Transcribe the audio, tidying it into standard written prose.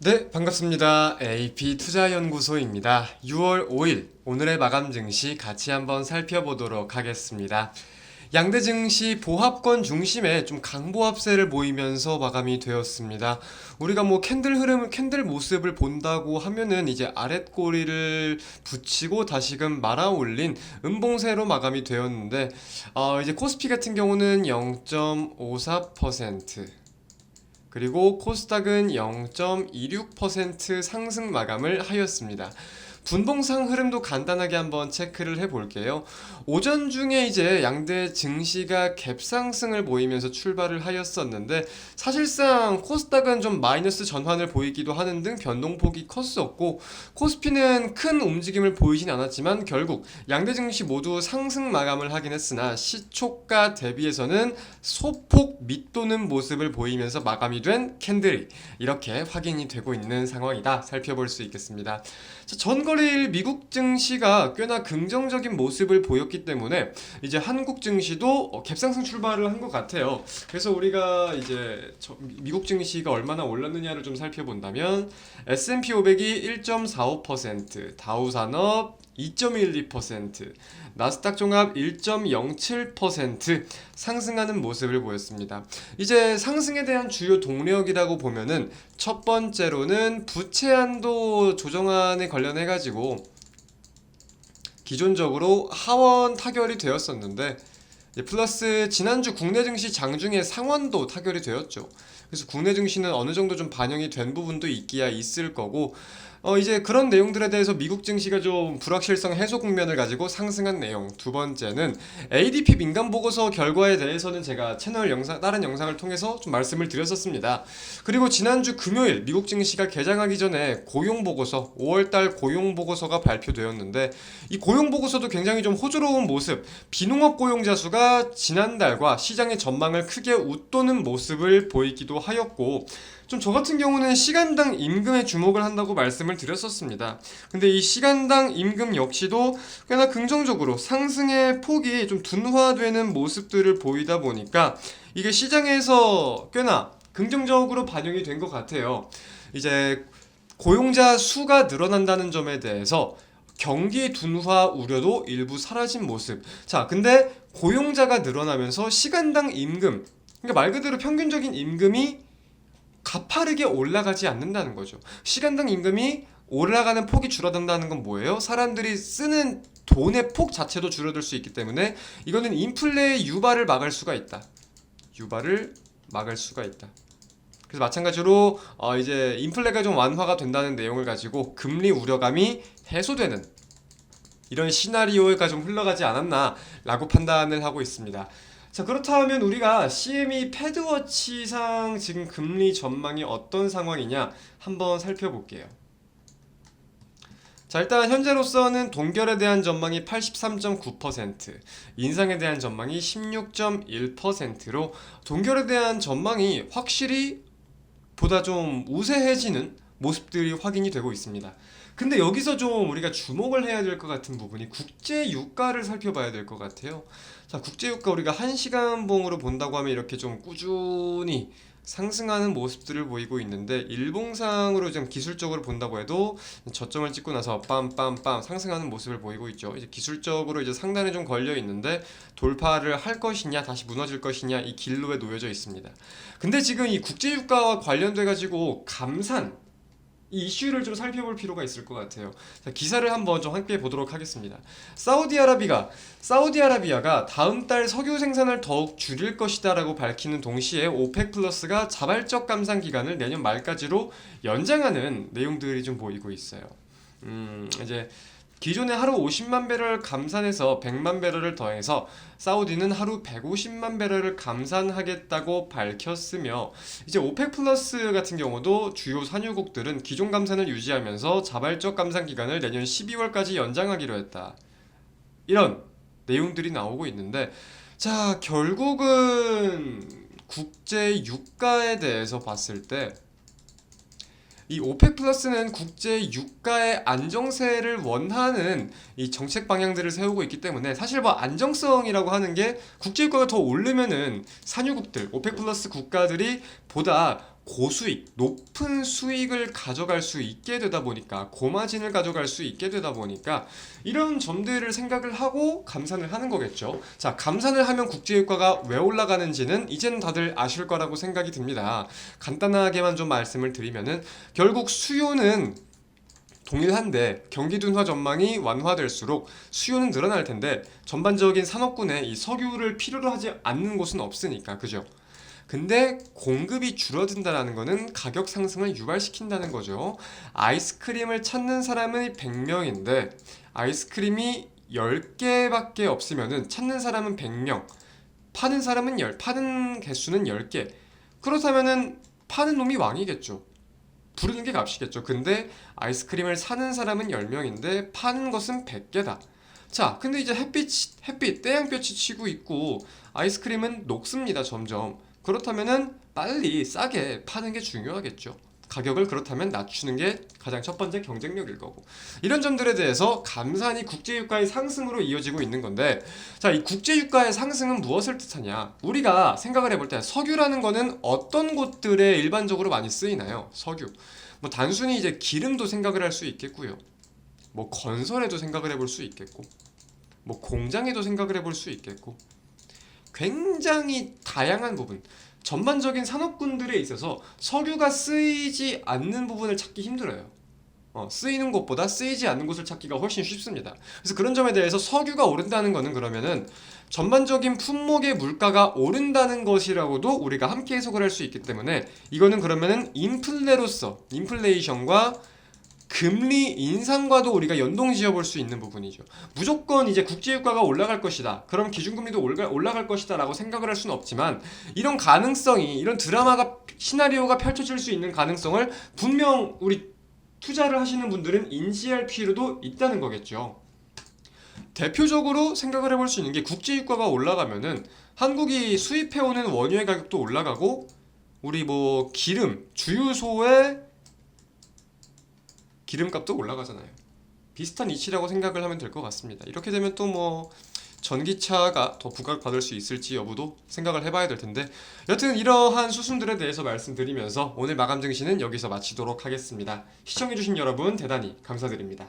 네, 반갑습니다. AP투자연구소입니다. 6월 5일 오늘의 마감 증시 같이 한번 살펴보도록 하겠습니다. 양대 증시 보합권 중심에 좀 강보합세를 보이면서 마감이 되었습니다. 우리가 뭐 캔들 모습을 본다고 하면은 이제 아랫꼬리를 붙이고 다시금 말아 올린 음봉세로 마감이 되었는데, 이제 코스피 같은 경우는 0.54%, 그리고 코스닥은 0.26% 상승 마감을 하였습니다. 분봉상 흐름도 간단하게 한번 체크를 해볼게요. 오전 중에 이제 양대 증시가 갭상승을 보이면서 출발을 하였었는데, 사실상 코스닥은 좀 마이너스 전환을 보이기도 하는 등 변동폭이 컸었고, 코스피는 큰 움직임을 보이진 않았지만 결국 양대 증시 모두 상승 마감을 하긴 했으나 시초가 대비해서는 소폭 밑도는 모습을 보이면서 마감이 된 캔들이 이렇게 확인이 되고 있는 상황이다 살펴볼 수 있겠습니다. 자, 전거래일 미국 증시가 꽤나 긍정적인 모습을 보였기 때문에 이제 한국 증시도 갭상승 출발을 한 것 같아요. 그래서 우리가 이제 미국 증시가 얼마나 올랐느냐를 좀 살펴본다면 S&P 500이 1.45%, 다우산업 2.12%, 나스닥 종합 1.07% 상승하는 모습을 보였습니다. 이제 상승에 대한 주요 동력이라고 보면은 첫 번째로는 부채 한도 조정안에 관련해 가지고 기존적으로 하원 타결이 되었었는데, 플러스 지난주 국내 증시 장중에 상원도 타결이 되었죠. 그래서 국내 증시는 어느 정도 좀 반영이 된 부분도 있기야 있을 거고, 이제 그런 내용들에 대해서 미국 증시가 좀 불확실성 해소 국면을 가지고 상승한 내용. 두 번째는 ADP 민감 보고서 결과에 대해서는 제가 채널 영상, 다른 영상을 통해서 좀 말씀을 드렸었습니다. 그리고 지난주 금요일 미국 증시가 개장하기 전에 고용 보고서, 5월달 고용 보고서가 발표되었는데, 이 고용 보고서도 굉장히 좀 호조로운 모습, 비농업 고용자 수가 지난달과 시장의 전망을 크게 웃도는 모습을 보이기도 하였고, 좀 저 같은 경우는 시간당 임금에 주목을 한다고 말씀을 드렸었습니다. 근데 이 시간당 임금 역시도 꽤나 긍정적으로 상승의 폭이 좀 둔화되는 모습들을 보이다 보니까 이게 시장에서 꽤나 긍정적으로 반영이 된 것 같아요. 이제 고용자 수가 늘어난다는 점에 대해서 경기 둔화 우려도 일부 사라진 모습. 자, 근데 고용자가 늘어나면서 시간당 임금, 그러니까 말 그대로 평균적인 임금이 가파르게 올라가지 않는다는 거죠. 시간당 임금이 올라가는 폭이 줄어든다는 건 뭐예요? 사람들이 쓰는 돈의 폭 자체도 줄어들 수 있기 때문에 이거는 인플레의 유발을 막을 수가 있다. 유발을 막을 수가 있다. 그래서 마찬가지로 이제 인플레가 좀 완화가 된다는 내용을 가지고 금리 우려감이 해소되는 이런 시나리오가 좀 흘러가지 않았나라고 판단을 하고 있습니다. 자, 그렇다면 우리가 CME 패드워치상 지금 금리 전망이 어떤 상황이냐 한번 살펴볼게요. 자, 일단 현재로서는 동결에 대한 전망이 83.9%, 인상에 대한 전망이 16.1%로 동결에 대한 전망이 확실히 보다 좀 우세해지는 모습들이 확인이 되고 있습니다. 근데 여기서 좀 우리가 주목을 해야 될 것 같은 부분이 국제 유가를 살펴봐야 될 것 같아요. 자, 국제 유가 우리가 1시간 봉으로 본다고 하면 이렇게 좀 꾸준히 상승하는 모습들을 보이고 있는데, 일봉상으로 좀 기술적으로 본다고 해도 저점을 찍고 나서 빰빰빰 상승하는 모습을 보이고 있죠. 이제 기술적으로 이제 상단에 좀 걸려 있는데 돌파를 할 것이냐 다시 무너질 것이냐 이 길로에 놓여져 있습니다. 근데 지금 이 국제 유가와 관련돼 가지고 감산 이 이슈를 좀 살펴볼 필요가 있을 것 같아요. 자, 기사를 한번 좀 함께 보도록 하겠습니다. 사우디아라비아가 다음 달 석유 생산을 더욱 줄일 것이다라고 밝히는 동시에 오펙 플러스가 자발적 감산 기간을 내년 말까지로 연장하는 내용들이 좀 보이고 있어요. 이제 기존에 하루 50만 배럴 감산해서 100만 배럴을 더해서 사우디는 하루 150만 배럴을 감산하겠다고 밝혔으며, 이제 오펙 플러스 같은 경우도 주요 산유국들은 기존 감산을 유지하면서 자발적 감산 기간을 내년 12월까지 연장하기로 했다. 이런 내용들이 나오고 있는데, 자, 결국은 국제 유가에 대해서 봤을 때 이 오펙 플러스는 국제 유가의 안정세를 원하는 이 정책 방향들을 세우고 있기 때문에, 사실 뭐 안정성이라고 하는 게 국제 유가가 더 오르면은 산유국들, 오펙 플러스 국가들이 보다 고수익, 높은 수익을 가져갈 수 있게 되다 보니까, 고마진을 가져갈 수 있게 되다 보니까 이런 점들을 생각을 하고 감산을 하는 거겠죠. 자, 감산을 하면 국제유가가 왜 올라가는지는 이제는 다들 아실 거라고 생각이 듭니다. 간단하게만 좀 말씀을 드리면은 결국 수요는 동일한데 경기 둔화 전망이 완화될수록 수요는 늘어날 텐데 전반적인 산업군에 이 석유를 필요로 하지 않는 곳은 없으니까, 그죠? 근데 공급이 줄어든다는 거는 가격 상승을 유발시킨다는 거죠. 아이스크림을 찾는 사람은 100명인데 아이스크림이 10개밖에 없으면은 찾는 사람은 100명, 파는 개수는 10개. 그렇다면은 파는 놈이 왕이겠죠. 부르는 게 값이겠죠. 근데 아이스크림을 사는 사람은 10명인데 파는 것은 100개다. 자, 근데 이제 햇빛, 태양볕이 치고 있고 아이스크림은 녹습니다, 점점. 그렇다면은 빨리 싸게 파는 게 중요하겠죠. 가격을 그렇다면 낮추는 게 가장 첫 번째 경쟁력일 거고. 이런 점들에 대해서 감산이 국제유가의 상승으로 이어지고 있는 건데, 자, 이 국제유가의 상승은 무엇을 뜻하냐? 우리가 생각을 해볼 때 석유라는 거는 어떤 곳들에 일반적으로 많이 쓰이나요? 석유. 뭐 단순히 이제 기름도 생각을 할 수 있겠고요. 뭐 건설에도 생각을 해볼 수 있겠고, 뭐 공장에도 생각을 해볼 수 있겠고, 굉장히 다양한 부분, 전반적인 산업군들에 있어서 석유가 쓰이지 않는 부분을 찾기 힘들어요. 쓰이는 곳보다 쓰이지 않는 곳을 찾기가 훨씬 쉽습니다. 그래서 그런 점에 대해서 석유가 오른다는 것은 그러면은 전반적인 품목의 물가가 오른다는 것이라고도 우리가 함께 해석을 할 수 있기 때문에, 이거는 그러면은 인플레이션과 금리 인상과도 우리가 연동 지어 볼 수 있는 부분이죠. 무조건 이제 국제유가가 올라갈 것이다, 그럼 기준금리도 올라갈 것이다 라고 생각을 할 수는 없지만, 이런 가능성이, 이런 시나리오가 펼쳐질 수 있는 가능성을 분명 우리 투자를 하시는 분들은 인지할 필요도 있다는 거겠죠. 대표적으로 생각을 해볼 수 있는 게, 국제유가가 올라가면은 한국이 수입해오는 원유의 가격도 올라가고, 우리 뭐 주유소의 기름값도 올라가잖아요. 비슷한 이치라고 생각을 하면 될 것 같습니다. 이렇게 되면 또 뭐 전기차가 더 부각받을 수 있을지 여부도 생각을 해봐야 될 텐데, 여튼 이러한 수순들에 대해서 말씀드리면서 오늘 마감 증시는 여기서 마치도록 하겠습니다. 시청해주신 여러분 대단히 감사드립니다.